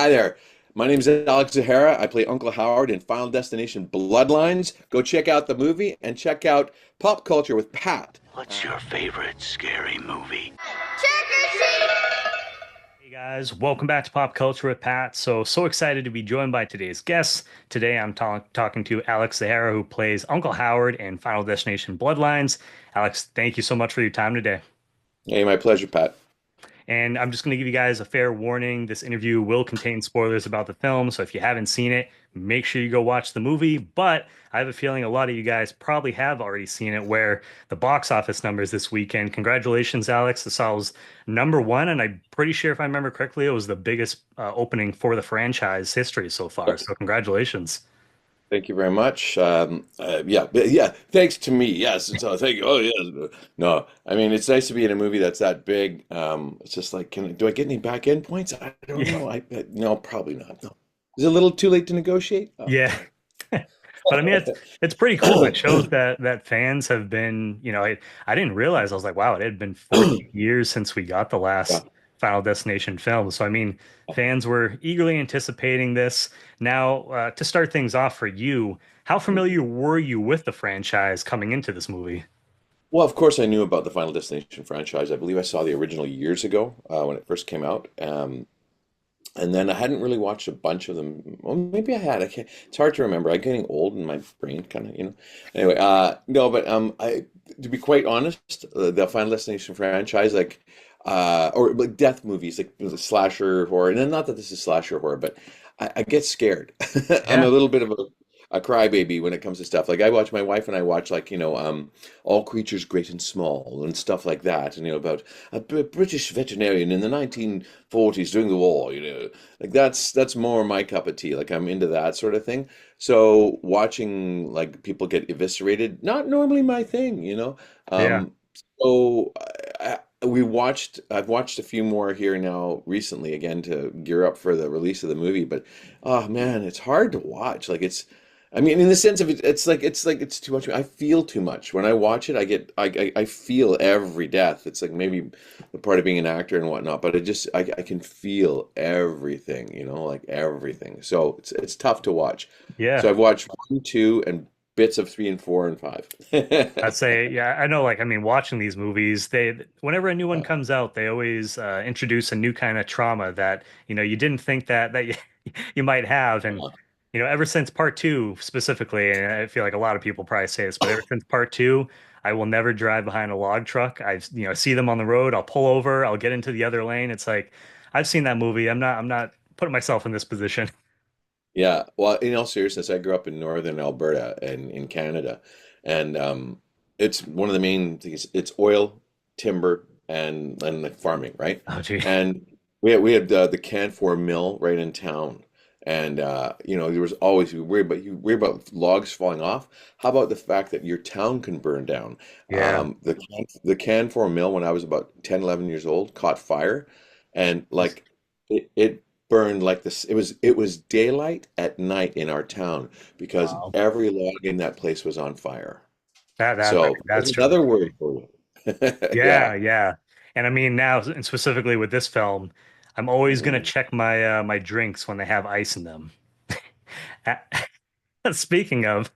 Hi there. My name is Alex Zahara. I play Uncle Howard in Final Destination Bloodlines. Go check out the movie and check out Pop Culture with Pat. What's your favorite scary movie? Trick or treat! Hey guys, welcome back to Pop Culture with Pat. So excited to be joined by today's guests. Today I'm talking to Alex Zahara, who plays Uncle Howard in Final Destination Bloodlines. Alex, thank you so much for your time today. Hey, my pleasure, Pat. And I'm just going to give you guys a fair warning. This interview will contain spoilers about the film. So if you haven't seen it, make sure you go watch the movie. But I have a feeling a lot of you guys probably have already seen it, where the box office numbers this weekend. Congratulations, Alex. The saw was #1. And I'm pretty sure, if I remember correctly, it was the biggest opening for the franchise history so far. So congratulations. Thank you very much. Yeah. Thanks to me. Yes. So thank you. Oh, yes. No, I mean it's nice to be in a movie that's that big. It's just like, do I get any back end points? I don't Yeah. know. No, probably not. No. Is it a little too late to negotiate? Oh. Yeah. But I mean, it's pretty cool. It shows that fans have been, I didn't realize. I was like, wow, it had been 14 years since we got the Yeah. last Final Destination film. So I mean, fans were eagerly anticipating this. Now, to start things off for you, how familiar were you with the franchise coming into this movie? Well, of course, I knew about the Final Destination franchise. I believe I saw the original years ago when it first came out. And then I hadn't really watched a bunch of them. Well, maybe I had. I can't, it's hard to remember. I'm getting old and my brain kind of. Anyway, no, but to be quite honest, the Final Destination franchise, or like death movies, like slasher horror. And not that this is slasher horror, but I get scared. I'm a Yeah. little bit of a crybaby when it comes to stuff. Like my wife and I watch All Creatures Great and Small and stuff like that, and about a British veterinarian in the 1940s during the war. Like that's more my cup of tea. Like I'm into that sort of thing. So watching like people get eviscerated, not normally my thing. Yeah. Um, so I've watched a few more here now recently again to gear up for the release of the movie, but oh man, it's hard to watch. I mean, in the sense of it's too much. I feel too much when I watch it. I feel every death. It's like maybe the part of being an actor and whatnot, but I can feel everything, like everything. So it's tough to watch. So Yeah. I've watched one, two, and bits of three and four and five. I'd say, yeah, I know, like, I mean, watching these movies, whenever a new one comes out, they always introduce a new kind of trauma that, you didn't think that you might have. And, ever since part two specifically, and I feel like a lot of people probably say this, but ever since part two, I will never drive behind a log truck. See them on the road. I'll pull over. I'll get into the other lane. It's like, I've seen that movie. I'm not putting myself in this position. Yeah, well, in all seriousness, I grew up in northern Alberta and in Canada, and it's one of the main things. It's oil, timber, and like farming, right? Oh, gee. And we had the Canfor mill right in town, and there was always you worry about logs falling off. How about the fact that your town can burn down? Yeah. The Canfor mill, when I was about 10, 11 years old, caught fire, and like it burned like this. It was daylight at night in our town because Wow. every log in that place was on fire. I So mean, that's there's true. another word for you. Yeah, Yeah. yeah. And I mean now, and specifically with this film, I'm always gonna Mm. check my drinks when they have ice in them. Speaking of,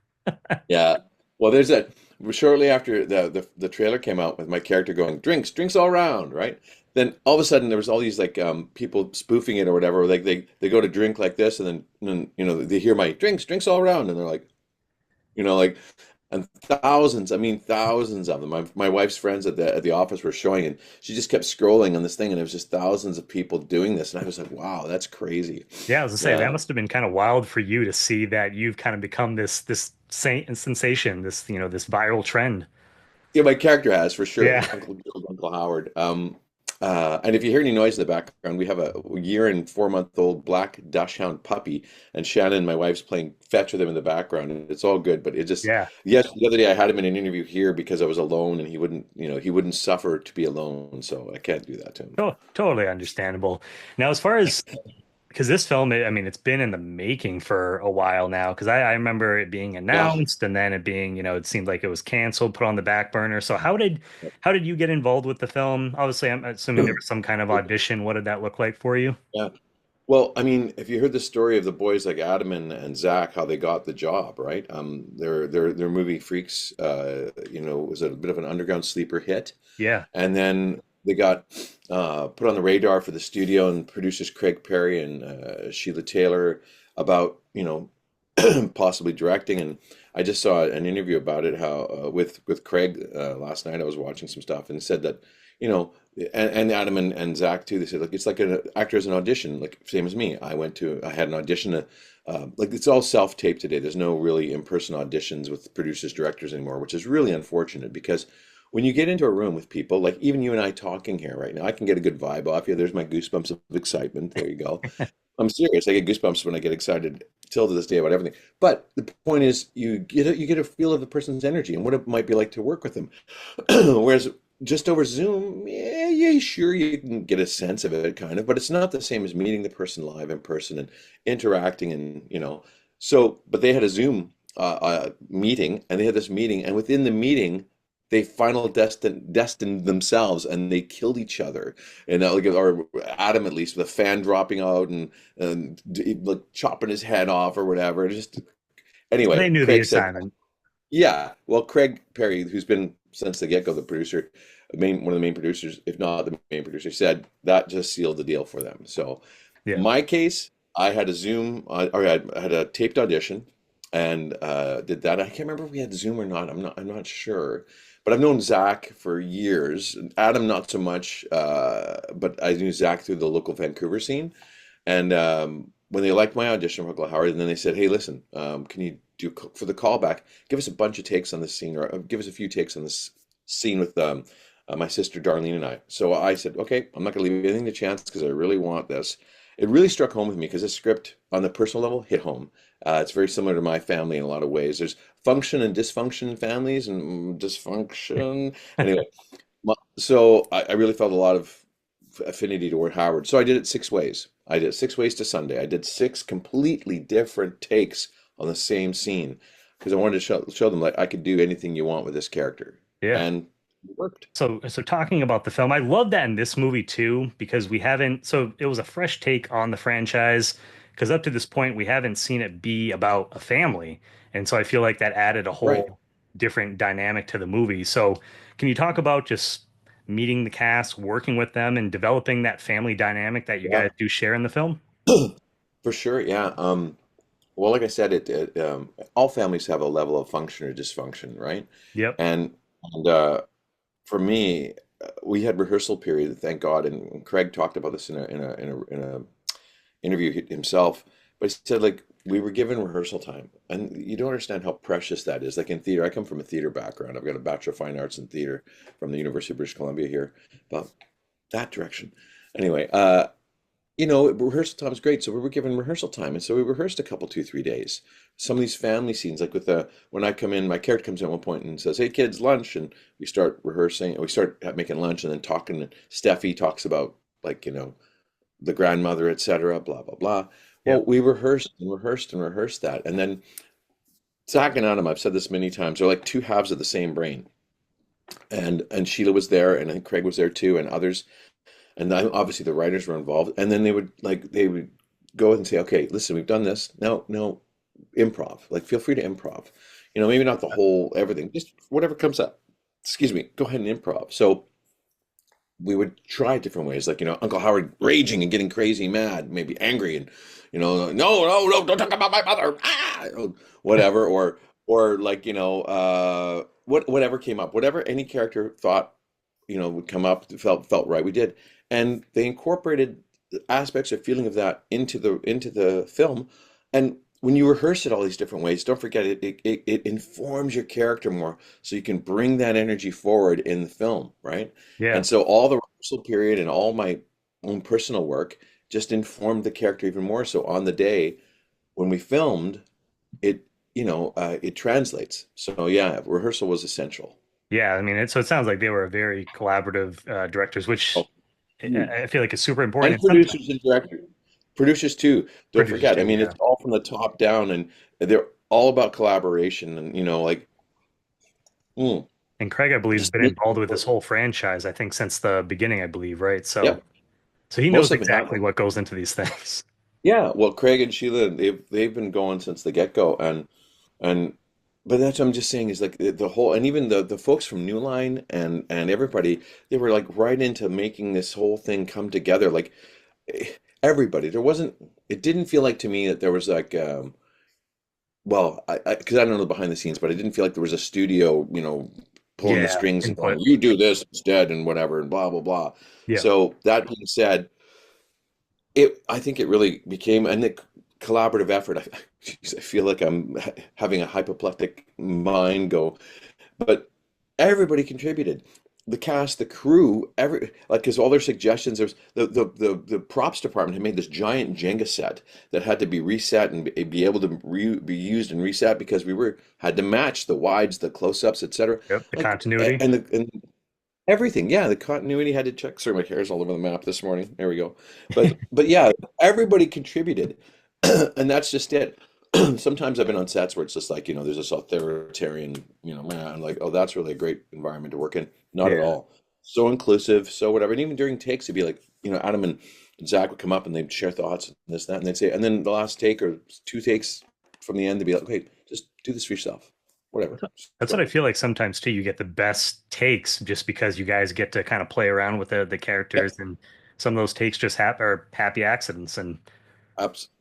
Yeah. Well, there's that. Shortly after the trailer came out with my character going, drinks, drinks all around, right? Then all of a sudden there was all these like people spoofing it or whatever. Like they go to drink like this, and then they hear my drinks, drinks all around, and they're like, like, and thousands, I mean thousands of them. My wife's friends at the office were showing, and she just kept scrolling on this thing, and it was just thousands of people doing this, and I was like, wow, that's crazy. yeah, I was gonna say that Yeah. must have been kind of wild for you to see that you've kind of become this saint and sensation, this viral trend. Yeah, my character has for sure. Yeah. Uncle Howard. And if you hear any noise in the background, we have a year and 4 month old black dachshund puppy, and Shannon, my wife's playing fetch with him in the background, and it's all good. But Yeah. yes, the other day I had him in an interview here because I was alone, and he wouldn't suffer to be alone, so I can't do that to him. Oh, totally understandable. Now, as far as because this film, I mean, it's been in the making for a while now. Because I remember it being Yeah. announced and then it being, it seemed like it was canceled, put on the back burner. So how did you get involved with the film? Obviously, I'm assuming there was some kind of audition. What did that look like for you? Yeah. Well, I mean, if you heard the story of the boys like Adam and Zach, how they got the job, right? They're movie freaks. It was a bit of an underground sleeper hit, Yeah. and then they got put on the radar for the studio and producers Craig Perry and Sheila Taylor about possibly directing. And I just saw an interview about it, how with Craig last night. I was watching some stuff and said that you know and Adam and Zach too. They said like it's like an actor as an audition, like same as me. I had an audition. Like it's all self-tape today. There's no really in-person auditions with producers, directors anymore, which is really unfortunate because when you get into a room with people, like even you and I talking here right now, I can get a good vibe off you. There's my goosebumps of excitement. There you go. I'm serious. I get goosebumps when I get excited till to this day about everything. But the point is, you get a feel of the person's energy and what it might be like to work with them. Whereas just over Zoom, yeah, sure, you can get a sense of it, kind of, but it's not the same as meeting the person live in person and interacting, and. So, but they had a Zoom meeting, and they had this meeting, and within the meeting, they destined themselves, and they killed each other, and like or Adam at least with a fan dropping out and like chopping his head off or whatever. Just So anyway, they knew the Craig said. assignment. Yeah, well, Craig Perry, who's been since the get-go the producer, one of the main producers, if not the main producer, said that just sealed the deal for them. So, Yeah. my case, I had a Zoom, or I had a taped audition, and did that. I can't remember if we had Zoom or not. I'm not sure, but I've known Zach for years. Adam, not so much, but I knew Zach through the local Vancouver scene. And when they liked my audition for Uncle Howard, and then they said, "Hey, listen, can you do for the callback? Give us a bunch of takes on this scene, or give us a few takes on this scene with my sister Darlene and I." So I said, "Okay, I'm not going to leave anything to chance because I really want this." It really struck home with me because this script, on the personal level, hit home. It's very similar to my family in a lot of ways. There's function and dysfunction in families, and dysfunction. Anyway, so I really felt a lot of affinity toward Howard. So I did it 6 ways. I did it 6 ways to Sunday. I did six completely different takes on the same scene because I wanted to show them like I could do anything you want with this character, Yeah. and it worked. So talking about the film, I love that in this movie too, because we haven't, so it was a fresh take on the franchise, because up to this point, we haven't seen it be about a family. And so I feel like that added a Right. whole different dynamic to the movie. So can you talk about just meeting the cast, working with them, and developing that family dynamic that you Yeah. guys do share in the film? For sure. Yeah. Well, like I said, all families have a level of function or dysfunction, right? Yep. And for me, we had rehearsal period, thank God, and Craig talked about this in a interview himself. But he said like we were given rehearsal time, and you don't understand how precious that is. Like in theater, I come from a theater background. I've got a Bachelor of Fine Arts in theater from the University of British Columbia here, about that direction. Anyway, rehearsal time is great. So we were given rehearsal time. And so we rehearsed a couple, 2, 3 days. Some of these family scenes, like when I come in, my character comes in at one point and says, "Hey kids, lunch." And we start rehearsing and we start making lunch and then talking. And Steffi talks about like, the grandmother, etc., blah, blah, blah. Well, Yep. we rehearsed and rehearsed and rehearsed that. And then Zach and Adam, I've said this many times, are like two halves of the same brain. And Sheila was there and I think Craig was there too and others. And then obviously the writers were involved, and then they would go and say, "Okay, listen, we've done this. Now, no, improv. Like, feel free to improv. Maybe not the whole everything, just whatever comes up. Excuse me, go ahead and improv." So we would try different ways, like Uncle Howard raging and getting crazy, mad, maybe angry, and no, no, no, don't talk about my mother, whatever, or like whatever came up, whatever any character thought would come up, felt right. We did, and they incorporated aspects or feeling of that into the film. And when you rehearse it all these different ways, don't forget it informs your character more, so you can bring that energy forward in the film, right? Yeah. And so all the rehearsal period and all my own personal work just informed the character even more. So on the day when we filmed, it it translates. So yeah, rehearsal was essential. Yeah. I mean, so it sounds like they were very collaborative directors, which Oh, huge. I feel like is super important. And And sometimes producers and directors. Producers too. Don't producers forget. I too. mean, Yeah. it's all from the top down, and they're all about collaboration. And like, mm, And Craig, I believe, has just been making involved it with this work. whole franchise, I think, since the beginning, I believe, right? So Yep, so he knows most of them have. exactly what goes into these things. Yeah, well, Craig and Sheila, they've been going since the get-go, and but that's what I'm just saying is like the whole, and even the folks from New Line and everybody, they were like right into making this whole thing come together. Like everybody, there wasn't. It didn't feel like to me that there was like well, because I don't know the behind the scenes, but I didn't feel like there was a studio, pulling the Yeah, strings and going, input. you do this instead and whatever and blah blah blah. Yeah. So that being said, I think it really became a collaborative effort. I feel like I'm having a hypoplectic mind go, but everybody contributed. The cast, the crew, every like because all their suggestions. There's the props department had made this giant Jenga set that had to be reset and be able to be used and reset because we were had to match the wides, the close-ups, etc. Yep. The Like continuity. and everything, yeah, the continuity had to check. Sorry, my hair's all over the map this morning. There we go. But yeah, everybody contributed, and that's just it. Sometimes I've been on sets where it's just like, there's this authoritarian, man, like, oh, that's really a great environment to work in. Not at Yeah. all. So inclusive, so whatever. And even during takes, it'd be like, Adam and Zach would come up and they'd share thoughts and this, that, and they'd say, and then the last take or two takes from the end, they'd be like, okay, just do this for yourself. Whatever. That's what I feel like sometimes too. You get the best takes just because you guys get to kind of play around with the Yep. characters, and some of those takes just are happy accidents. And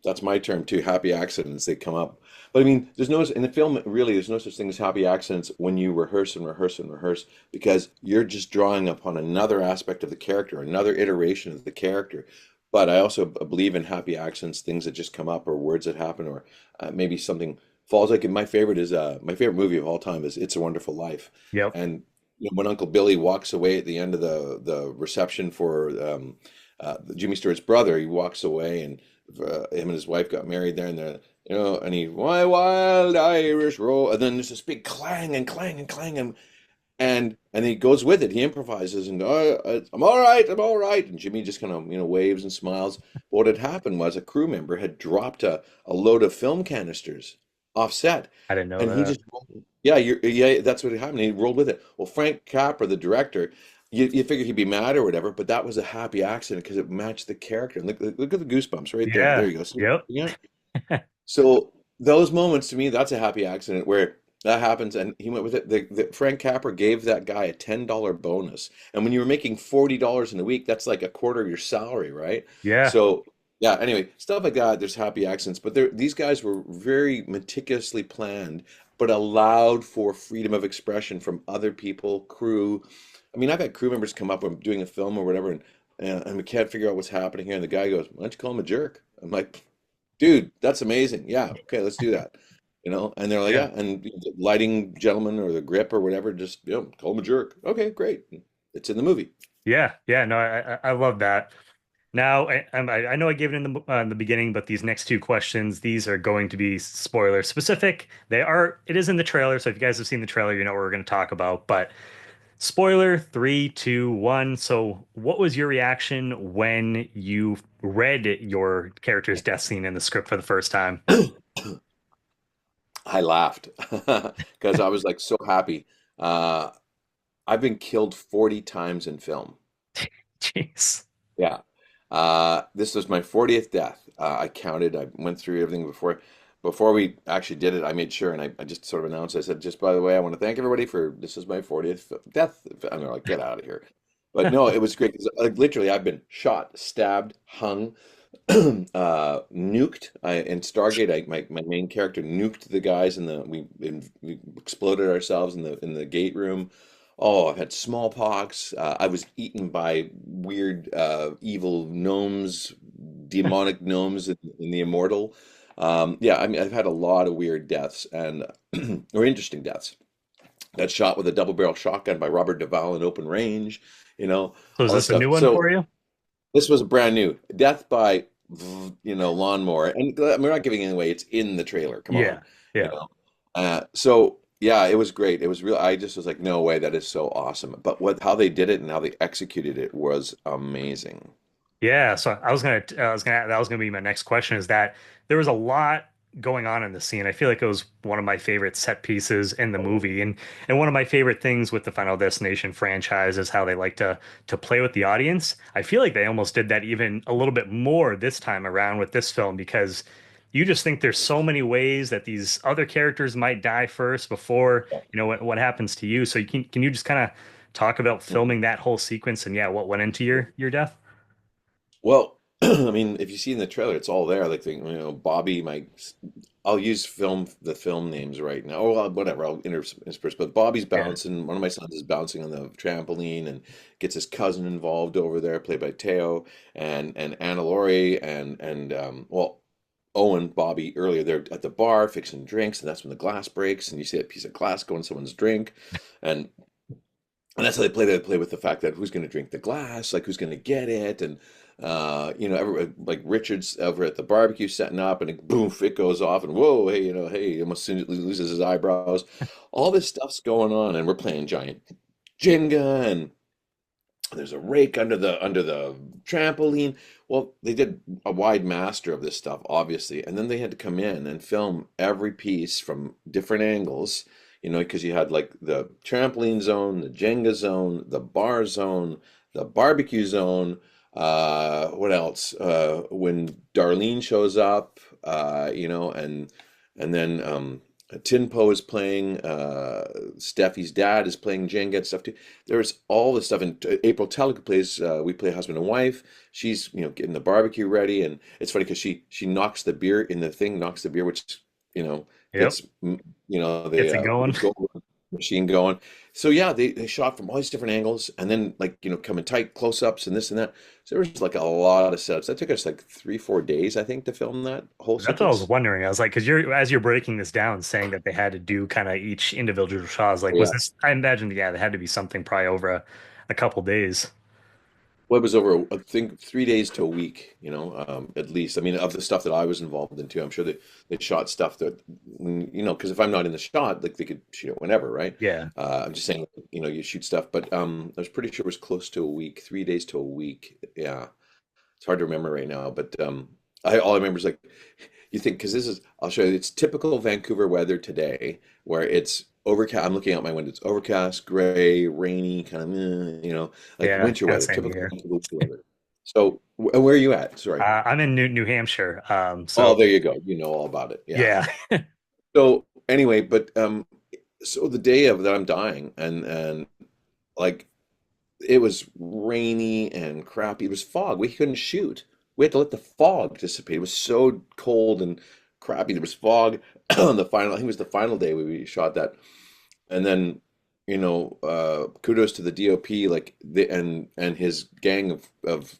That's my term too. Happy accidents, they come up. But I mean, there's no, in the film, really, there's no such thing as happy accidents when you rehearse and rehearse and rehearse because you're just drawing upon another aspect of the character, another iteration of the character. But I also believe in happy accidents, things that just come up or words that happen or maybe something falls. Like my favorite is my favorite movie of all time is It's a Wonderful Life. yep, And when Uncle Billy walks away at the end of the reception for Jimmy Stewart's brother, he walks away and him and his wife got married there, and they're and he my wild Irish roll, and then there's this big clang and clang and clang, and he goes with it. He improvises and I'm all right, I'm all right, and Jimmy just kind of waves and smiles. But what had happened was a crew member had dropped a load of film canisters off set, I didn't know and he that. just yeah, yeah, that's what happened. He rolled with it. Well, Frank Capra, the director. You figure he'd be mad or whatever, but that was a happy accident because it matched the character. And look at the goosebumps right there. There Yeah, you go. See, yep. yeah. So those moments to me, that's a happy accident where that happens, and he went with it. Frank Capra gave that guy a $10 bonus, and when you were making $40 in a week, that's like a quarter of your salary, right? Yeah, So yeah. Anyway, stuff like that. There's happy accidents, but these guys were very meticulously planned, but allowed for freedom of expression from other people, crew. I mean, I've had crew members come up when I'm doing a film or whatever, and we can't figure out what's happening here, and the guy goes, "Why don't you call him a jerk?" I'm like, dude, that's amazing. Yeah, okay, let's do that. And they're like, yeah, yeah, and the lighting gentleman or the grip or whatever, just call him a jerk. Okay, great. It's in the movie. yeah, yeah. No, I love that. Now, I know I gave it in the beginning, but these next two questions, these are going to be spoiler specific. It is in the trailer, so if you guys have seen the trailer, you know what we're going to talk about. But spoiler, three, two, one. So, what was your reaction when you read your character's death scene in the script for the first time? I laughed because I was like so happy. Uh, I've been killed 40 times in film. Jeez. Yeah. This was my 40th death. I counted. I went through everything before we actually did it. I made sure, and I just sort of announced. I said, just by the way, I want to thank everybody for this is my 40th death. And they're like, get out of here. But no, it was great 'cause, like literally, I've been shot, stabbed, hung, nuked. In Stargate, my main character nuked the guys we exploded ourselves in the gate room. Oh, I've had smallpox. I was eaten by weird, evil gnomes, demonic gnomes in the Immortal. Yeah, I mean, I've had a lot of weird deaths and or interesting deaths. Got shot with a double barrel shotgun by Robert Duvall in open range, So, is all this this a stuff. new one So for you? this was brand new. Death by, lawnmower. And we're not giving it away. It's in the trailer. Come on, Yeah, you yeah. know. So yeah, it was great. It was real. I just was like, no way, that is so awesome. But how they did it and how they executed it was amazing. Yeah, so I was gonna that was gonna be my next question is that there was a lot going on in the scene. I feel like it was one of my favorite set pieces in the movie, and one of my favorite things with the Final Destination franchise is how they like to play with the audience. I feel like they almost did that even a little bit more this time around with this film because you just think there's so many ways that these other characters might die first before what happens to you. So can you just kind of talk about filming that whole sequence and yeah, what went into your death? Well, I mean, if you see in the trailer, it's all there. Like Bobby, I'll use the film names right now. Oh, well, whatever, I'll intersperse. But Bobby's Yeah. bouncing. One of my sons is bouncing on the trampoline and gets his cousin involved over there, played by Teo, and Anna Lore, and well, Owen, Bobby earlier. They're at the bar fixing drinks, and that's when the glass breaks, and you see a piece of glass go in someone's drink, and that's how they play. They play with the fact that who's going to drink the glass, like who's going to get it, and everybody, like Richard's over at the barbecue setting up, and it, boom, it goes off, and whoa, hey, hey, he almost loses his eyebrows. All this stuff's going on, and we're playing giant Jenga, and there's a rake under the trampoline. Well, they did a wide master of this stuff, obviously, and then they had to come in and film every piece from different angles, because you had like the trampoline zone, the Jenga zone, the bar zone, the barbecue zone. What else? When Darlene shows up, and then Tinpo is playing. Steffi's dad is playing Jenga and stuff too. There's all this stuff, and April Telek plays. We play husband and wife. She's getting the barbecue ready, and it's funny because she knocks the beer in the thing, knocks the beer, which Yep. gets Gets it the going. go machine going. So yeah, they shot from all these different angles, and then like coming tight close-ups and this and that. So there was like a lot of setups. That took us like 3-4 days, I think, to film that whole That's what I was sequence. wondering. I was like, because as you're breaking this down, saying that they had to do kind of each individual shot, I was like, was Yeah. this? I imagine, yeah, there had to be something probably over a couple days. Well, it was over, I think, 3 days to a week, at least. I mean, of the stuff that I was involved in too, I'm sure they shot stuff that, because if I'm not in the shot, like they could shoot it whenever, right? Yeah. I'm just saying, you shoot stuff, but I was pretty sure it was close to a week, 3 days to a week. Yeah, it's hard to remember right now, but all I remember is like you think because I'll show you. It's typical Vancouver weather today, where it's overcast. I'm looking out my window. It's overcast, gray, rainy, kind of, like Yeah. winter Yeah. weather, Same typical here. Vancouver winter weather. So, where are you at? Sorry. I'm in New Hampshire. Oh, So there you go. You know all about it. Yeah. yeah. So anyway, but so the day of that I'm dying, and like it was rainy and crappy. It was fog. We couldn't shoot. We had to let the fog dissipate. It was so cold and crappy. There was fog on the final. I think it was the final day we shot that. And then, kudos to the DOP, like and his gang of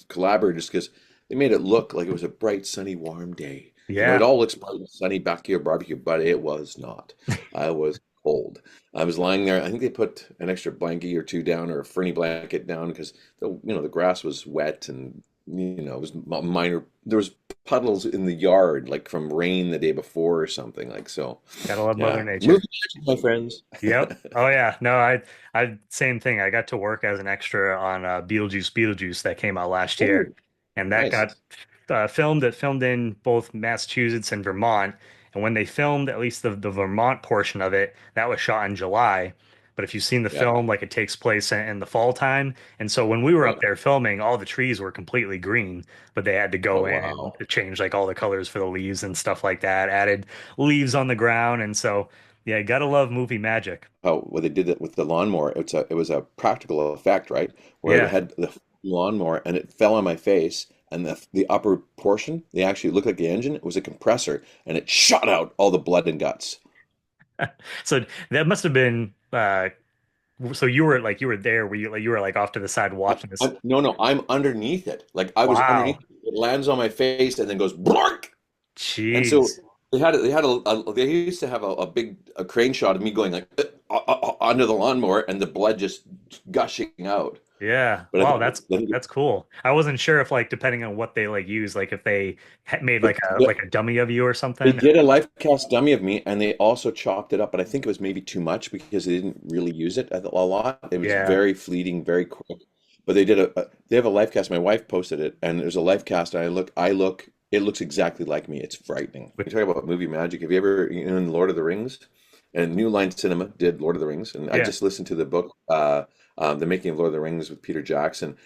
collaborators, because they made it look like it was a bright, sunny, warm day. It Yeah. all looks bright and sunny backyard barbecue, but it was not. I was cold. I was lying there. I think they put an extra blanket or two down or a ferny blanket down because the grass was wet and it was minor. There was puddles in the yard like from rain the day before or something like so. Gotta love Mother Yeah, movie Nature. magic, my friends. Yep. Oh yeah. No, I same thing. I got to work as an extra on Beetlejuice that came out last year, Oh, and that nice. got filmed in both Massachusetts and Vermont. And when they filmed at least the Vermont portion of it, that was shot in July. But if you've seen the Yeah, film, like it takes place in the fall time. And so when we were up right. there filming, all the trees were completely green, but they had to Oh, go in and wow. change like all the colors for the leaves and stuff like that, added leaves on the ground. And so, yeah, gotta love movie magic. How what they did it with the lawnmower. It was a practical effect, right? Where it Yeah. had the lawnmower and it fell on my face, and the upper portion, they actually looked like the engine. It was a compressor, and it shot out all the blood and guts. So that must have been so you were there where you were like off to the side watching this. No, no, I'm underneath it. Like I was underneath. Wow. It lands on my face and then goes blark. And so Jeez. they used to have a big crane shot of me going like under the lawnmower and the blood just gushing out. Yeah. But Wow, that's cool. I wasn't sure if like depending on what they like use, like if they made but like a dummy of you or they something. did a life cast dummy of me, and they also chopped it up. But I think it was maybe too much because they didn't really use it a lot. It was Yeah. very fleeting, very quick. But they have a life cast. My wife posted it, and there's a life cast, and I look It looks exactly like me. It's frightening. With You talk about movie magic. Have you ever, in Lord of the Rings? And New Line Cinema did Lord of the Rings, and I yeah, just listened to the book, The Making of Lord of the Rings with Peter Jackson.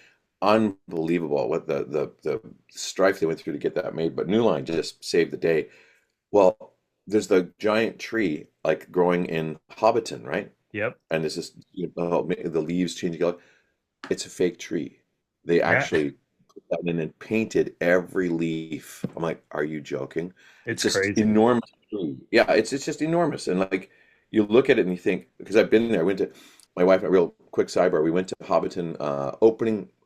Unbelievable what the strife they went through to get that made. But New Line just saved the day. Well, there's the giant tree like growing in Hobbiton, right? yep, And there's this, the leaves changing color. It's a fake tree. They yeah, actually put that in and painted every leaf. I'm like, are you joking? It's it's just crazy. enormous tree. Yeah, it's just enormous. And like you look at it and you think, because I've been there, I went to my wife, a real quick sidebar, we went to Hobbiton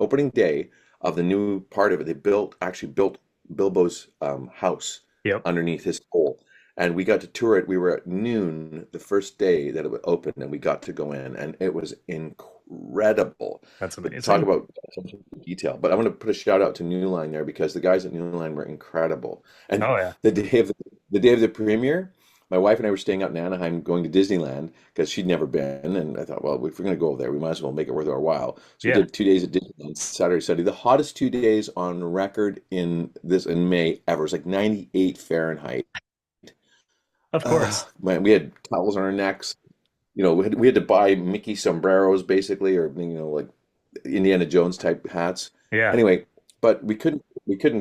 opening day of the new part of it. They actually built Bilbo's house Yep, underneath his hole. And we got to tour it. We were at noon the first day that it would open, and we got to go in, and it was incredible. that's But talk amazing. about attention to detail. But I want to put a shout out to New Line there because the guys at New Line were incredible. And Oh yeah, the day of the premiere, my wife and I were staying out in Anaheim going to Disneyland because she'd never been. And I thought, well, if we're going to go over there, we might as well make it worth our while. So we yeah, did 2 days at Disneyland, Saturday, Sunday, the hottest 2 days on record in May ever. It was like 98 Fahrenheit. of course. Man, we had towels on our necks. We had to buy Mickey sombreros basically, or like Indiana Jones type hats. Yeah, Anyway, but we couldn't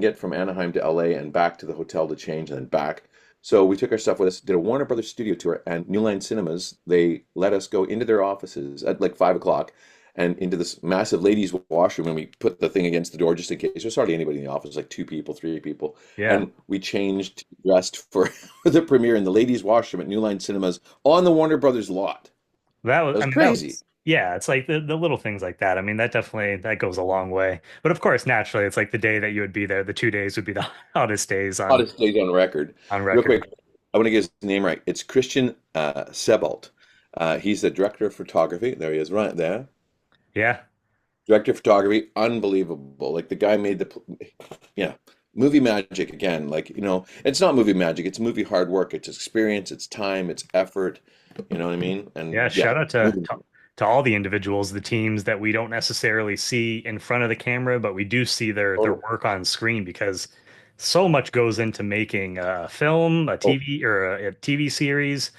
get from Anaheim to LA and back to the hotel to change and then back. So we took our stuff with us, did a Warner Brothers studio tour, and New Line Cinemas, they let us go into their offices at like 5 o'clock and into this massive ladies' washroom, and we put the thing against the door just in case. There's hardly anybody in the office, like two people, three people. yeah. And we changed, dressed for the premiere in the ladies' washroom at New Line Cinemas on the Warner Brothers lot. That was, That I was mean, that crazy. was, yeah, it's like the little things like that. I mean, that definitely that goes a long way. But of course, naturally, it's like the day that you would be there, the 2 days would be the hottest days Hottest days on record. on Real record. quick, I want to get his name right. It's Christian Sebald. He's the director of photography. There he is, right there. Yeah, Director of photography, unbelievable. Like the guy made yeah, movie magic again. Like, it's not movie magic. It's movie hard work. It's experience. It's time. It's effort. You know what I mean? yeah. And yeah, Shout out to all the individuals, the teams that we don't necessarily see in front of the camera, but we do see their totally. work on screen because so much goes into making a film, a Oh, TV or a TV series.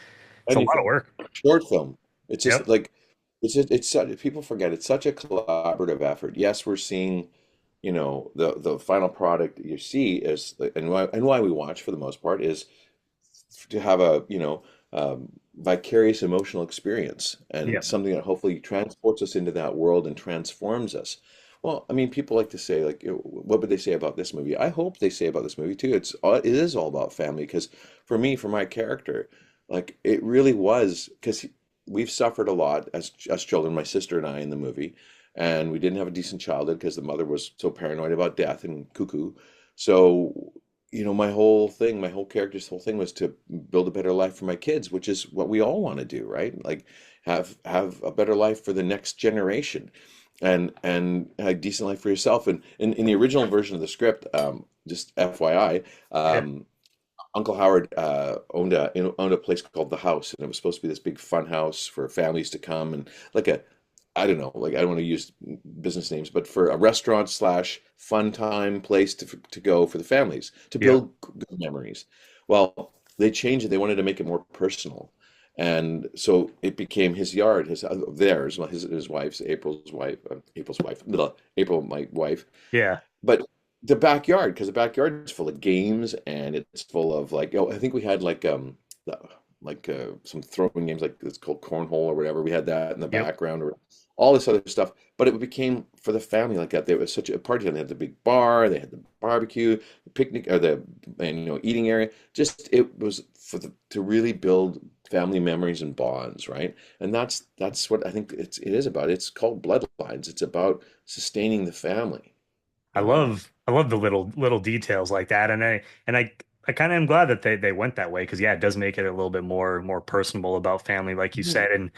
It's a lot of anything. work. Short film. It's just Yep. like it's such, people forget it's such a collaborative effort. Yes, we're seeing, the final product you see is, and why we watch for the most part is to have a, vicarious emotional experience and Yep. something that hopefully transports us into that world and transforms us. Well, I mean, people like to say, like, what would they say about this movie? I hope they say about this movie too. It is all about family because for me, for my character, like it really was because we've suffered a lot as children, my sister and I in the movie, and we didn't have a decent childhood because the mother was so paranoid about death and cuckoo. So my whole character's whole thing was to build a better life for my kids, which is what we all want to do, right? Like have a better life for the next generation and a decent life for yourself. And in the original version of the script, just FYI, Yeah. Uncle Howard owned a place called the House, and it was supposed to be this big fun house for families to come and like I don't know, like I don't want to use business names, but for a restaurant slash fun time place to go for the families to Yep. build good memories. Well, they changed it. They wanted to make it more personal, and so it became his yard, theirs, well, his wife's, April's wife, April, my wife, Yeah. but the backyard, because the backyard is full of games and it's full of like, I think we had some throwing games like it's called cornhole or whatever. We had that in the Yep. background or all this other stuff. But it became for the family like that. There was such a party. And they had the big bar, they had the barbecue, the picnic, or the and eating area. Just it was to really build family memories and bonds, right? And that's what I think it is about. It's called Bloodlines. It's about sustaining the family, I you know? love the little details like that, and I kind of am glad that they went that way because yeah, it does make it a little bit more personable about family, like you Mhm. said,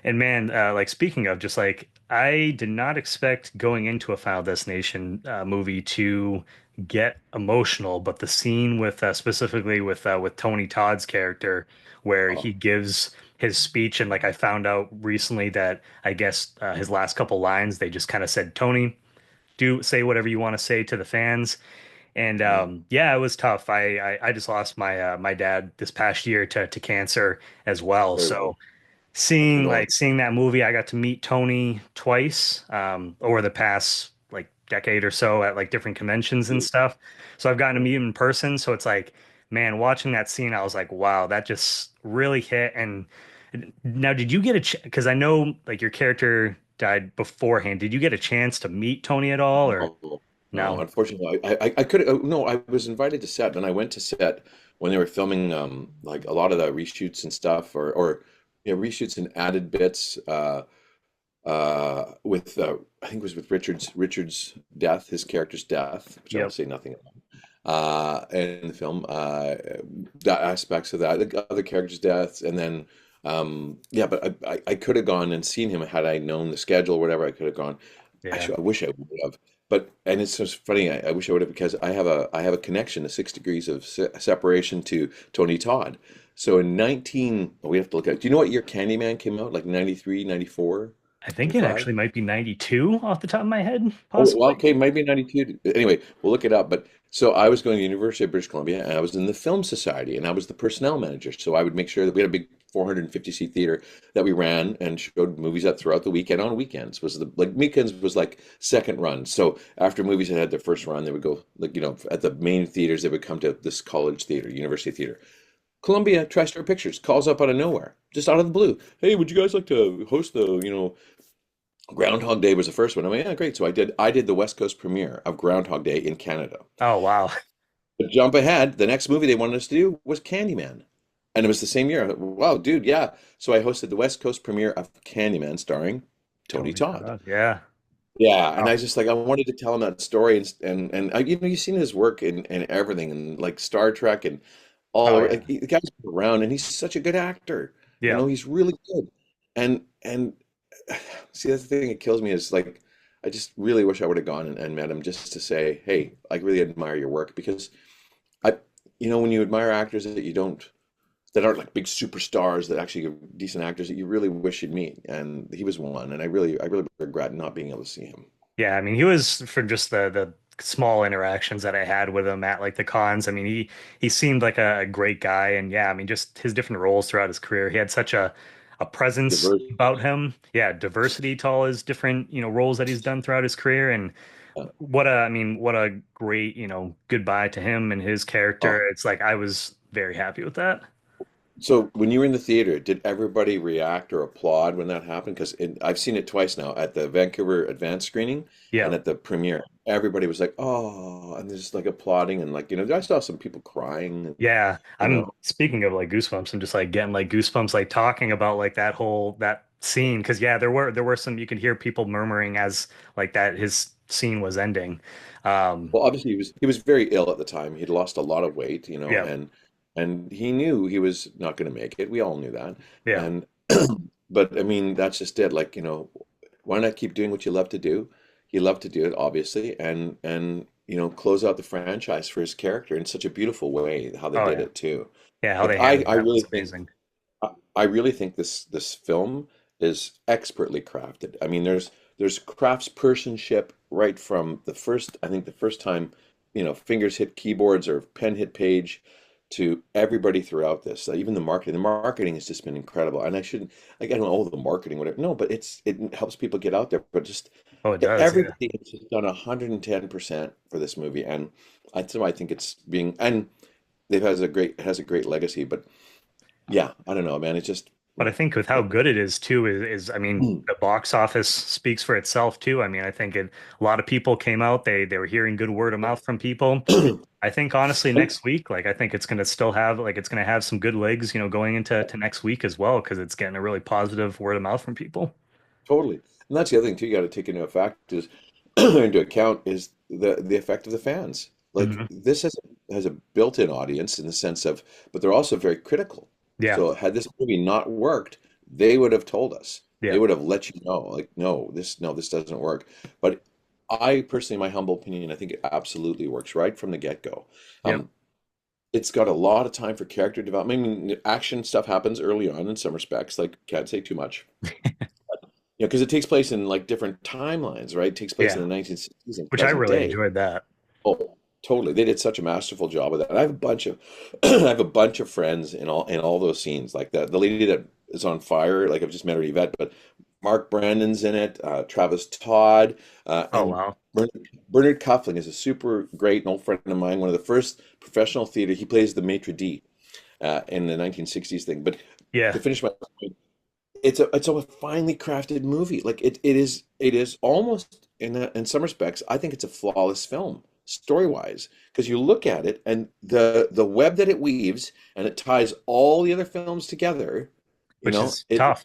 and man, like speaking of, just like I did not expect going into a Final Destination movie to get emotional, but the scene with specifically with Tony Todd's character where he Oh, gives his speech, and like I found out recently that I guess his last couple lines they just kind of said, Tony, do say whatever you want to say to the fans. And Yeah. yeah, it was tough. I just lost my dad this past year to cancer as well. Very well. So My seeing condolences. that movie, I got to meet Tony twice over the past like decade or so at like different conventions and stuff. So I've gotten to meet him in person. So it's like, man, watching that scene, I was like, wow, that just really hit. And now, did you get a because I know like your character died beforehand. Did you get a chance to meet Tony at all, or No, no, no? unfortunately, I could no, I was invited to set, and I went to set when they were filming like a lot of the reshoots and stuff, or reshoots and added bits with I think it was with Richard's death, his character's death, which I'll Yep. say nothing in the film, that aspects of that, the other characters' deaths, and then yeah, but I could have gone and seen him had I known the schedule or whatever. I could have gone. Yeah. Actually, I wish I would have. But and it's just funny. I wish I would have because I have a connection, a 6 degrees of separation to Tony Todd. So in 19, oh, we have to look at. Do you know what year Candyman came out? Like 93, 94, I think it 95? actually might be 92 off the top of my head, Oh, well, possibly. okay, maybe 92. Anyway, we'll look it up. But so I was going to the University of British Columbia and I was in the Film Society and I was the personnel manager. So I would make sure that we had a big 450-seat theater that we ran and showed movies at throughout the weekend on weekends. Was the like weekends was like second run. So after movies had their first run, they would go like, at the main theaters, they would come to this college theater, university theater. Columbia TriStar Pictures calls up out of nowhere, just out of the blue. Hey, would you guys like to host Groundhog Day was the first one. I mean, yeah, great. So I did the West Coast premiere of Groundhog Day in Canada. Oh, wow. But jump ahead, the next movie they wanted us to do was Candyman. And it was the same year. Wow, dude, yeah. So I hosted the West Coast premiere of Candyman starring Tony Tony Todd. Todd. Yeah. Yeah, and Wow. I just like I wanted to tell him that story and you've seen his work in everything and like Star Trek and all Oh, over. yeah. Like the guy's been around and he's such a good actor. Yeah. He's really good. And see, that's the thing that kills me is like I just really wish I would have gone and met him just to say, hey, I really admire your work because I, when you admire actors that aren't like big superstars that actually are decent actors that you really wish you'd meet, and he was one, and I really regret not being able to see him. Yeah. I mean, he was for just the small interactions that I had with him at like the cons. I mean, he seemed like a great guy. And yeah, I mean, just his different roles throughout his career. He had such a presence Diverse. about him. Yeah. Diversity to all his different, roles that he's done throughout his career. And I mean, what a great, goodbye to him and his character. Oh, It's like I was very happy with that. so when you were in the theater, did everybody react or applaud when that happened? Because I've seen it twice now at the Vancouver advanced screening and Yeah. at the premiere. Everybody was like, "Oh," and they're just like applauding and like I saw some people crying. Yeah. You I'm know, speaking of like goosebumps, I'm just like getting like goosebumps like talking about like that scene. Cause yeah, there were some you could hear people murmuring as like that his scene was ending. Um well, obviously he was very ill at the time. He'd lost a lot of weight, yeah, and he knew he was not going to make it. We all knew that. yeah, And but I mean, that's just it. Like, why not keep doing what you love to do? He loved to do it, obviously, and close out the franchise for his character in such a beautiful way, how they oh did yeah. it too. Yeah, how Like they handled I that really was think amazing. I really think this film is expertly crafted. I mean, there's craftspersonship right from I think the first time, fingers hit keyboards or pen hit page to everybody throughout this. Even the marketing. The marketing has just been incredible. And I shouldn't like I don't know all the marketing, whatever. No, but it helps people get out there. But just Oh, it does, yeah. everybody has just done 110% for this movie. And so I think it's being and it has a great legacy. But yeah, I don't know, man. It's just But I think with how good it is too is I mean Mm. the box office speaks for itself too. I mean I think a lot of people came out they were hearing good word of mouth from people. I think honestly And next week like I think it's going to still have like it's going to have some good legs going into to next week as well because it's getting a really positive word of mouth from people. totally. And that's the other thing too, you got to take into account is the effect of the fans. Like Hmm. this has a built-in audience in the sense of, but they're also very critical. Yeah, So had this movie not worked, they would have told us. They yeah, would have let you know, like, no, this doesn't work. But I personally, my humble opinion, I think it absolutely works right from the get-go. yep, Um, it's got a lot of time for character development. I mean, action stuff happens early on in some respects, like can't say too much. Because it takes place in like different timelines, right? It takes place in yeah. the 1960s and Which I present really day. enjoyed that. Oh, Totally. They did such a masterful job with that. And I have a bunch of I have a bunch of friends in all those scenes. Like the lady that is on fire, like I've just met her Yvette, but Mark Brandon's in it, Travis Todd, Oh and wow. Bernard Coughlin is a super great and old friend of mine, one of the first professional theater. He plays the maitre d' in the 1960s thing. But to Yeah, finish my point, it's a finely crafted movie. Like it is almost in some respects, I think it's a flawless film story wise because you look at it and the web that it weaves and it ties all the other films together. You which know, is it tough.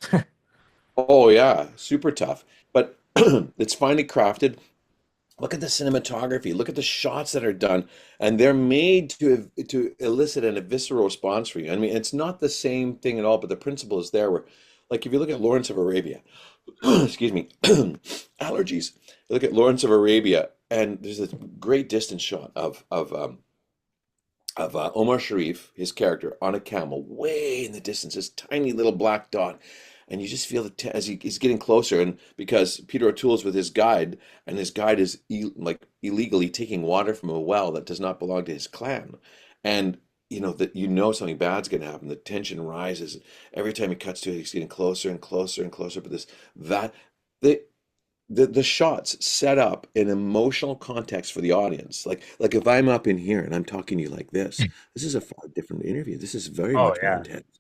oh yeah, super tough, but it's finely crafted. Look at the cinematography. Look at the shots that are done, and they're made to elicit an visceral response for you. I mean, it's not the same thing at all, but the principle is there. Where, like, if you look at Lawrence of Arabia, excuse me, allergies. You look at Lawrence of Arabia, and there's this great distance shot of Omar Sharif, his character, on a camel, way in the distance, this tiny little black dot. And you just feel as he's getting closer, and because Peter O'Toole's with his guide, and his guide is like illegally taking water from a well that does not belong to his clan, and you know that something bad's going to happen. The tension rises every time he cuts to it. He's getting closer and closer and closer. But that they the shots set up an emotional context for the audience. Like if I'm up in here and I'm talking to you like this is a far different interview. This is very Oh much more yeah. intense,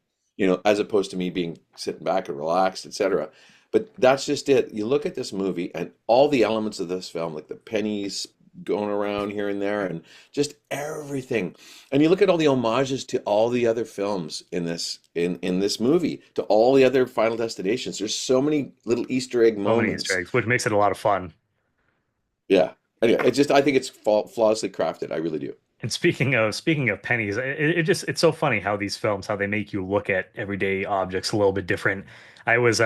as opposed to me being sitting back and relaxed, etc. But that's just it. You look at this movie and all the elements of this film, like the pennies going around here and there, and just everything. And you look at all the homages to all the other films in this movie, to all the other Final Destinations. There's so many little Easter egg So many Easter moments. eggs, which makes it a lot of fun. Yeah. Anyway, I think it's flawlessly crafted. I really do. And speaking of pennies, it's so funny how these films how they make you look at everyday objects a little bit different. I was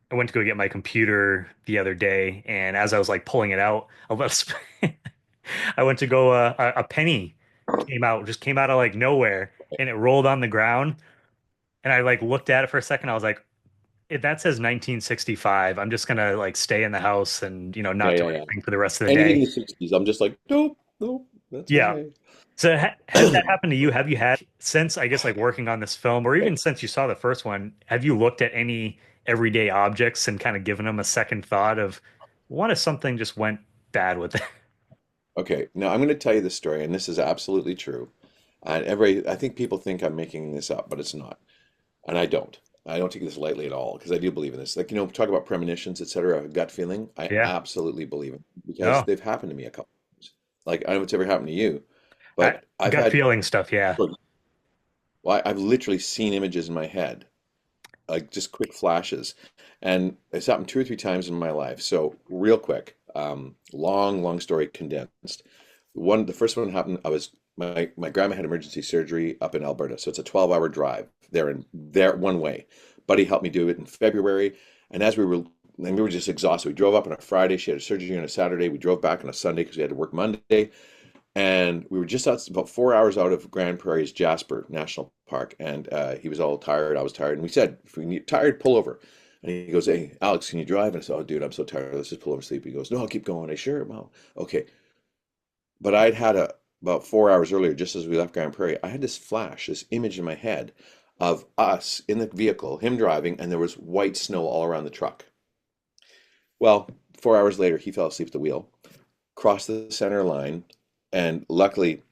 I went to go get my computer the other day, and as I was like pulling it out, I went to go a penny came out of like nowhere, and it rolled on the ground, and I like looked at it for a second. I was like, if that says 1965, I'm just gonna like stay in the house and Yeah, not do yeah, yeah. anything for the rest of the Anything in day. the 60s, I'm just like, nope, nope, that's Yeah. fine. So has that happened to you? Have you had since I guess like working on this film, or even since you saw the first one, have you looked at any everyday objects and kind of given them a second thought of what if something just went bad with it? Okay, now I'm going to tell you the story, and this is absolutely true. And I think people think I'm making this up, but it's not. And I don't. I don't take this lightly at all because I do believe in this. Like, talk about premonitions, etc., gut feeling. I Yeah. absolutely believe in it because No. they've happened to me a couple times. Like, I don't know if it's ever happened to you, I, but I've gut had, feeling stuff, yeah. well, I've literally seen images in my head, like just quick flashes. And it's happened two or three times in my life. So, real quick, long story condensed. The first one happened. My grandma had emergency surgery up in Alberta, so it's a 12-hour drive there one way. Buddy helped me do it in February, and we were just exhausted. We drove up on a Friday. She had a surgery on a Saturday. We drove back on a Sunday because we had to work Monday, and we were just about 4 hours out of Grand Prairie's Jasper National Park, and he was all tired. I was tired, and we said, "If we need tired, pull over." And he goes, "Hey, Alex, can you drive?" And I said, "Oh, dude, I'm so tired. Let's just pull over and sleep." He goes, "No, I'll keep going." I sure, well, okay. But I'd had about 4 hours earlier, just as we left Grand Prairie, I had this flash, this image in my head of us in the vehicle, him driving, and there was white snow all around the truck. Well, 4 hours later, he fell asleep at the wheel, crossed the center line, and luckily,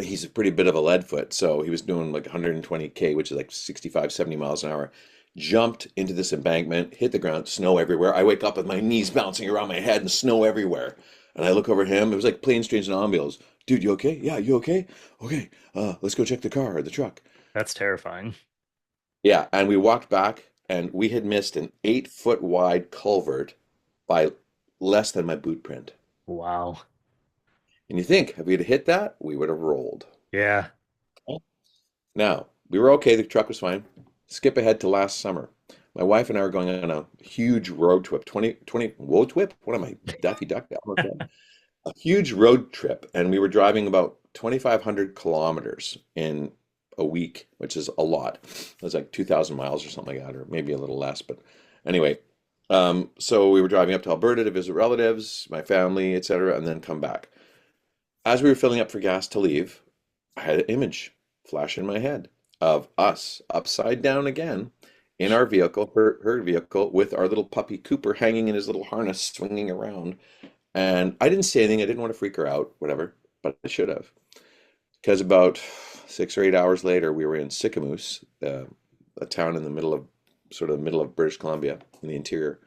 he's a pretty bit of a lead foot, so he was doing like 120K, which is like 65, 70 miles an hour. Jumped into this embankment, hit the ground, snow everywhere. I wake up with my knees bouncing around my head and snow everywhere. And I look over at him. It was like planes, trains, and automobiles. Dude, you okay? Yeah, you okay? Okay, let's go check the car or the truck. That's terrifying. Yeah, and we walked back, and we had missed an 8 foot wide culvert by less than my boot print. Wow. And you think, if we'd hit that, we would have rolled. Yeah. Now, we were okay. The truck was fine. Skip ahead to last summer. My wife and I were going on a huge road trip. 20 road trip? What am I, Daffy Duck? A huge road trip. And we were driving about 2,500 kilometers in a week, which is a lot. It was like 2,000 miles or something like that, or maybe a little less. But anyway, so we were driving up to Alberta to visit relatives, my family, etc., and then come back. As we were filling up for gas to leave, I had an image flash in my head of us upside down again in our vehicle, her vehicle, with our little puppy Cooper hanging in his little harness, swinging around. And I didn't say anything. I didn't want to freak her out, whatever, but I should have. Because about 6 or 8 hours later, we were in Sicamous, a town in the middle of sort of the middle of British Columbia in the interior,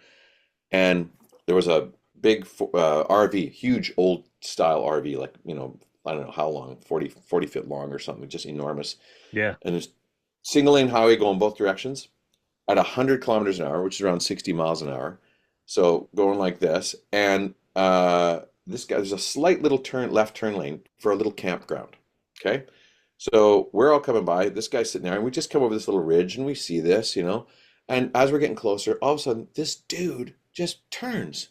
and there was a big RV, huge old style RV, like I don't know how long, 40 feet long or something, just enormous. Yeah. And there's single lane highway going both directions at 100 kilometers an hour, which is around 60 miles an hour. So going like this, and this guy, there's a slight little left turn lane for a little campground. Okay. So we're all coming by. This guy's sitting there, and we just come over this little ridge, and we see this. And as we're getting closer, all of a sudden, this dude just turns,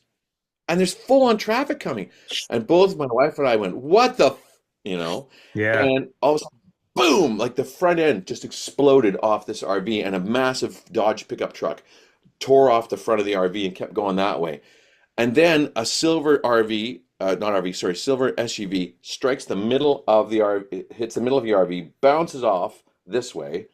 and there's full on traffic coming. And both my wife and I went, "What the?" Yeah. And all of a sudden, boom! Like the front end just exploded off this RV, and a massive Dodge pickup truck tore off the front of the RV and kept going that way. And then a silver RV, not RV, sorry, silver SUV strikes the middle of the RV, hits the middle of the RV, bounces off this way,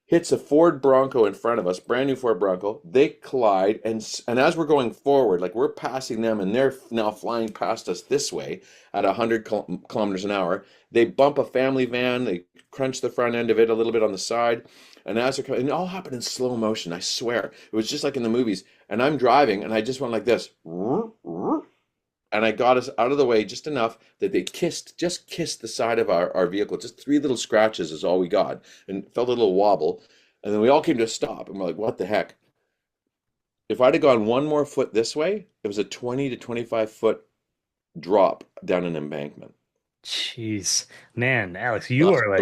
hits a Ford Bronco in front of us, brand new Ford Bronco. They collide, and as we're going forward, like we're passing them, and they're now flying past us this way at 100 kilometers an hour. They bump a family van. They crunch the front end of it a little bit on the side, and as they're coming, and it all happened in slow motion. I swear, it was just like in the movies. And I'm driving, and I just went like this, and I got us out of the way just enough that they just kissed the side of our vehicle. Just three little scratches is all we got, and felt a little wobble. And then we all came to a stop, and we're like, what the heck? If I'd have gone one more foot this way, it was a 20 to 25 foot drop down an embankment. Jeez. Man, Alex, That's the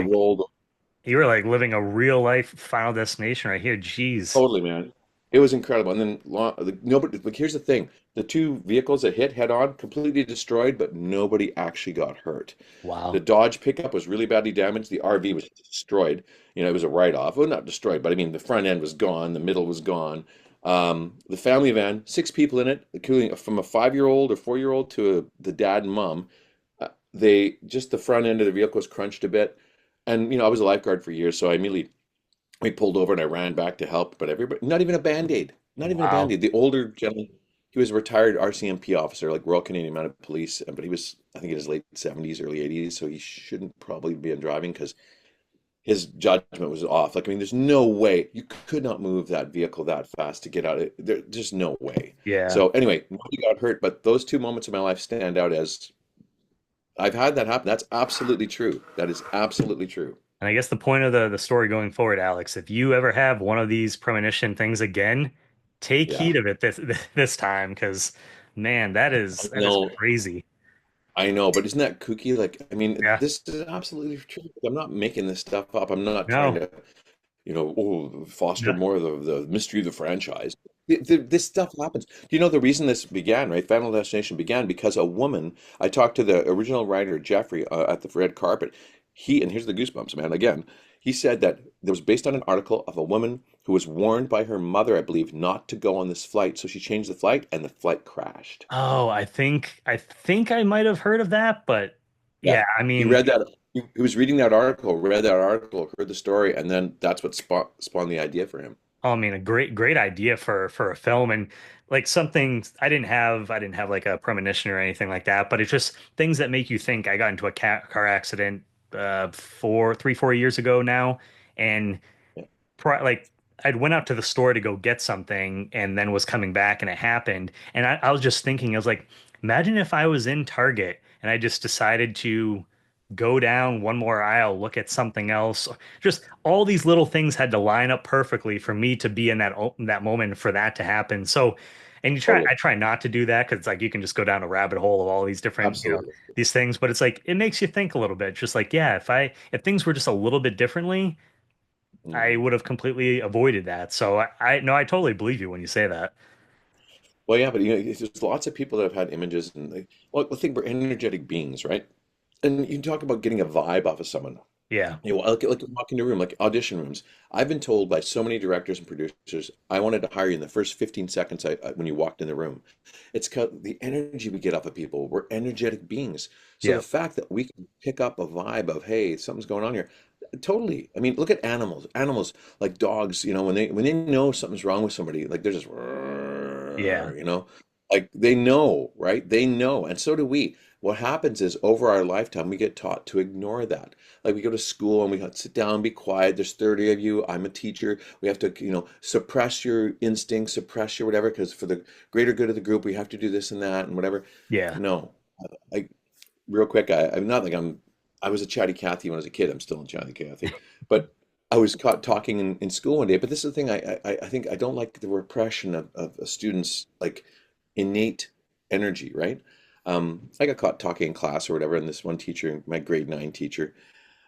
roll. you were like living a real life Final Destination right here. Jeez. Totally, man. It was incredible. And then nobody, like, here's the thing. The two vehicles that hit head on, completely destroyed, but nobody actually got hurt. The Wow. Dodge pickup was really badly damaged. The RV was destroyed. It was a write-off. Well, not destroyed, but I mean, the front end was gone. The middle was gone. The family van, 6 people in it, including from a 5-year-old or 4-year-old to the dad and mom. They just the front end of the vehicle was crunched a bit. And, I was a lifeguard for years, so I immediately we pulled over and I ran back to help, but everybody, not even a Band-Aid, not even a Wow. Band-Aid. The older gentleman, he was a retired RCMP officer, like Royal Canadian Mounted Police, but he was, I think, in his late 70s, early 80s, so he shouldn't probably be in driving because his judgment was off. Like, I mean, there's no way you could not move that vehicle that fast to get out. There's no way. Yeah. So anyway, nobody got hurt, but those two moments of my life stand out as I've had that happen. That's absolutely true. That is absolutely true. And I guess the point of the story going forward, Alex, if you ever have one of these premonition things again, take Yeah. heed of it this time, because man, I that is know. crazy. I know, but isn't that kooky? Like, I mean, Yeah. this is absolutely true. I'm not making this stuff up. I'm not trying No. to, foster No. more of the mystery of the franchise. This stuff happens. Do you know the reason this began, right? Final Destination began because a woman, I talked to the original writer, Jeffrey, at the red carpet. And here's the goosebumps, man, again. He said that it was based on an article of a woman who was warned by her mother, I believe, not to go on this flight. So she changed the flight and the flight crashed. Oh, I think I might have heard of that, but Yeah. yeah, I He mean, read that. He was reading that article, read that article, heard the story, and then that's what spawned the idea for him. oh, I mean, a great idea for a film, and like something I didn't have like a premonition or anything like that, but it's just things that make you think. I got into a car accident 4 years ago now, and Yeah. like I'd went out to the store to go get something and then was coming back and it happened. And I was just thinking, I was like, imagine if I was in Target and I just decided to go down one more aisle, look at something else. Just all these little things had to line up perfectly for me to be in that moment for that to happen. So, and Totally. I try not to do that because it's like you can just go down a rabbit hole of all these different, Absolutely. these things. But it's like it makes you think a little bit. Just like, yeah, if things were just a little bit differently, I Mhm. would have completely avoided that. So I no, I totally believe you when you say that. Well, yeah, but there's lots of people that have had images, and well, I think we're energetic beings, right? And you talk about getting a vibe off of someone. Yeah. You know, like walk into a room, like audition rooms. I've been told by so many directors and producers, I wanted to hire you in the first 15 seconds when you walked in the room. It's 'cause the energy we get off of people. We're energetic beings. So the Yeah. fact that we can pick up a vibe of, hey, something's going on here. Totally. I mean, look at animals. Animals like dogs, you know, when they know something's wrong with somebody, like they're just, Yeah. you know, like they know, right? They know, and so do we. What happens is over our lifetime, we get taught to ignore that. Like we go to school and we have to sit down, be quiet. There's 30 of you. I'm a teacher. We have to, you know, suppress your instincts, suppress your whatever, because for the greater good of the group, we have to do this and that and whatever. Yeah. No, like real quick, I'm not like I was a chatty Cathy when I was a kid. I'm still a chatty Cathy, but I was caught talking in school one day. But this is the thing. I think I don't like the repression of a student's like innate energy, right? I got caught talking in class or whatever, and this one teacher, my grade 9 teacher,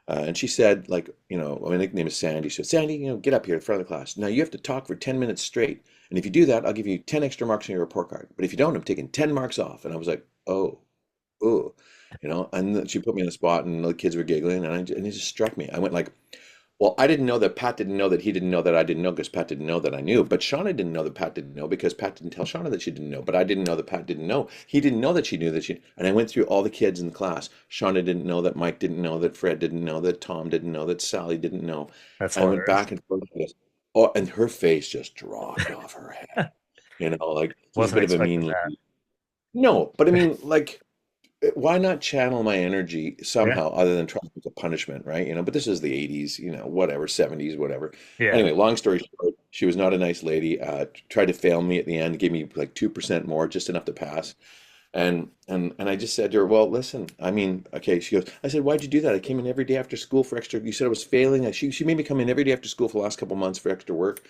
and she said, like, you know, my nickname is Sandy. She said, Sandy, you know, get up here in front of the class. Now you have to talk for 10 minutes straight. And if you do that, I'll give you 10 extra marks on your report card. But if you don't, I'm taking 10 marks off. And I was like, oh, you know, and then she put me on the spot and the kids were giggling and it just struck me. I went like, well, I didn't know that Pat didn't know that he didn't know that I didn't know because Pat didn't know that I knew. But Shauna didn't know that Pat didn't know because Pat didn't tell Shauna that she didn't know. But I didn't know that Pat didn't know. He didn't know that she knew that she. And I went through all the kids in the class. Shauna didn't know that Mike didn't know that Fred didn't know that Tom didn't know that Sally didn't know. That's And I went hilarious. back and forth with this. Oh, and her face just dropped off her head. You know, like she's a Wasn't bit of a expecting mean that. lady. No, but I mean, like why not channel my energy Yeah. somehow other than trying to make a punishment, right? You know, but this is the 80s, you know, whatever, 70s, whatever. Yeah. Anyway, long story short, she was not a nice lady. Tried to fail me at the end, gave me like 2% more, just enough to pass. And I just said to her, well, listen, I mean, okay. She goes, I said, why'd you do that? I came in every day after school for extra. You said I was failing. She made me come in every day after school for the last couple months for extra work.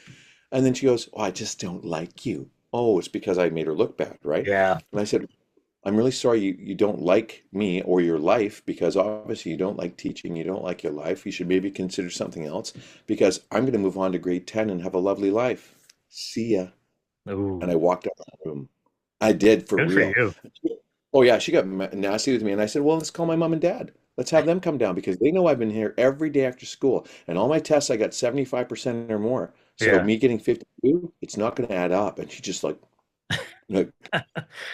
And then she goes, oh, I just don't like you. Oh, it's because I made her look bad, right? Yeah. And I said, I'm really sorry you don't like me or your life because obviously you don't like teaching, you don't like your life. You should maybe consider something else because I'm going to move on to grade 10 and have a lovely life. See ya. And I Ooh. walked out of the room. I did for Good for real. you. Oh yeah, she got nasty with me and I said, "Well, let's call my mom and dad. Let's have them come down because they know I've been here every day after school and all my tests I got 75% or more. So Yeah. me getting 52, it's not going to add up." And she just like I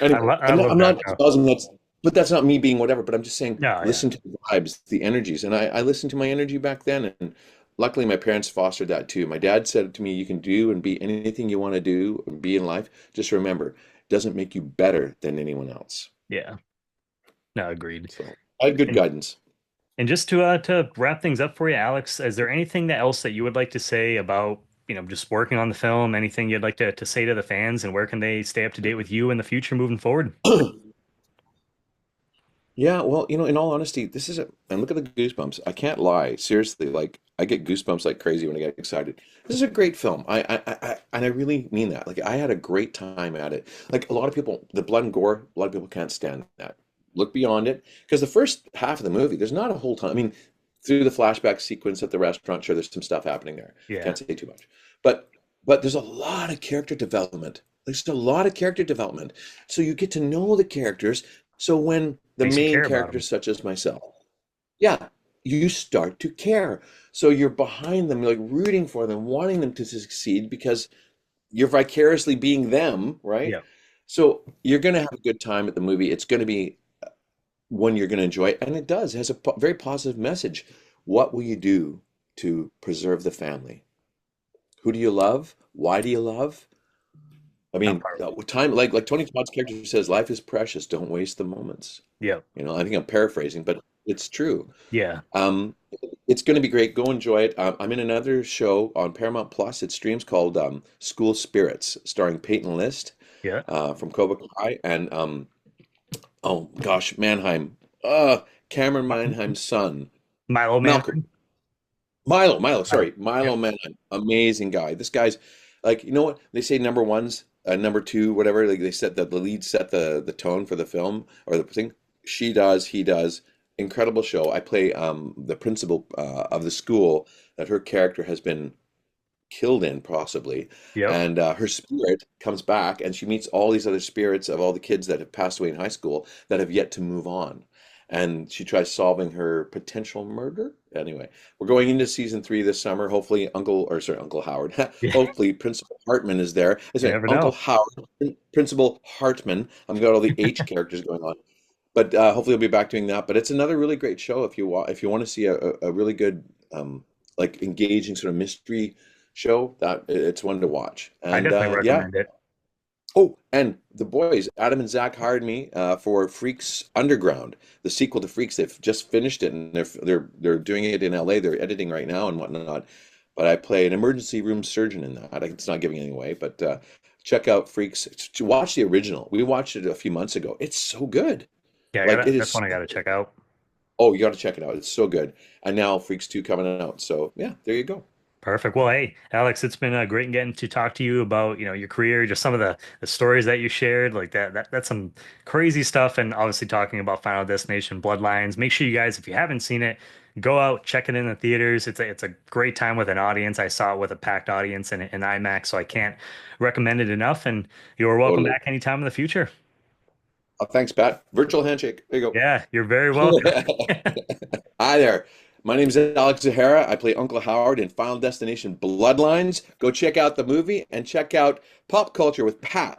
anyway, love I I'm love that not though. espousing that's, but that's not me being whatever. But I'm just saying, No, yeah. listen to the vibes, the energies, and I listened to my energy back then, and luckily my parents fostered that too. My dad said to me, "You can do and be anything you want to do and be in life. Just remember, it doesn't make you better than anyone else." Yeah. No, agreed. So I had good And guidance. and just to wrap things up for you, Alex, is there anything that else that you would like to say about, just working on the film? Anything you'd like to say to the fans, and where can they stay up to date with you in the future moving forward? Yeah, well, in all honesty, this is and look at the goosebumps. I can't lie. Seriously, like I get goosebumps like crazy when I get excited. This is a great film. And I really mean that. Like I had a great time at it. Like a lot of people, the blood and gore, a lot of people can't stand that. Look beyond it. Because the first half of the movie, there's not a whole ton. I mean, through the flashback sequence at the restaurant, sure, there's some stuff happening there. Yeah. Can't say too much. But but there's a lot of character development. There's a lot of character development. So you get to know the characters so when the Makes you main care about them. characters, such as myself, yeah, you start to care. So you're behind them, like rooting for them, wanting them to succeed because you're vicariously being them, right? Yeah. So you're going to have a good time at the movie. It's going to be one you're going to enjoy, and it does. It has a very positive message. What will you do to preserve the family? Who do you love? Why do you love? I How mean, powerful. time like Tony Todd's character says, life is precious. Don't waste the moments. Yeah. I think I'm paraphrasing, but it's true. Yeah. Um, it's going to be great. Go enjoy it. I'm in another show on Paramount Plus. It streams called School Spirits, starring Peyton List Yeah. from Cobra Kai and oh gosh, Mannheim, Cameron Mannheim's son, Milo Malcolm. Man. Milo, Milo. sorry, Yeah. Milo Manheim, amazing guy. This guy's like, you know what they say, number ones, number two, whatever. Like they set the lead set the tone for the film or the thing. She does, he does. Incredible show. I play the principal of the school that her character has been killed in, possibly, Yep. and her spirit comes back, and she meets all these other spirits of all the kids that have passed away in high school that have yet to move on. and she tries solving her potential murder. Anyway, we're going into season 3 this summer. Hopefully, Uncle Howard. Yeah, Hopefully, Principal Hartman is there. I you say never Uncle know. Howard, Principal Hartman. I've got all the H characters going on, but hopefully, we'll be back doing that. But it's another really great show if you want to see a really good like engaging sort of mystery show. That it's one to watch. I And definitely yeah. recommend it. Oh, and the boys, Adam and Zach hired me for Freaks Underground, the sequel to Freaks. They've just finished it, and they're doing it in LA. They're editing right now and whatnot. But I play an emergency room surgeon in that. It's not giving anything away, but check out Freaks. Watch the original. We watched it a few months ago. It's so good. Yeah, Like it that's is. one I gotta check out. Oh, you got to check it out. It's so good. And now Freaks 2 coming out. So yeah, there you go. Perfect. Well, hey, Alex, it's been great getting to talk to you about, your career, just some of the stories that you shared, like that's some crazy stuff, and obviously talking about Final Destination Bloodlines. Make sure you guys, if you haven't seen it, go out, check it in the theaters. It's a great time with an audience. I saw it with a packed audience in IMAX, so I can't recommend it enough. And you're welcome Totally. back anytime in the future. Oh, thanks, Pat. Virtual handshake. There you Yeah, you're very go. welcome. Hi there. My name is Alex Zahara. I play Uncle Howard in Final Destination Bloodlines. Go check out the movie and check out Pop Culture with Pat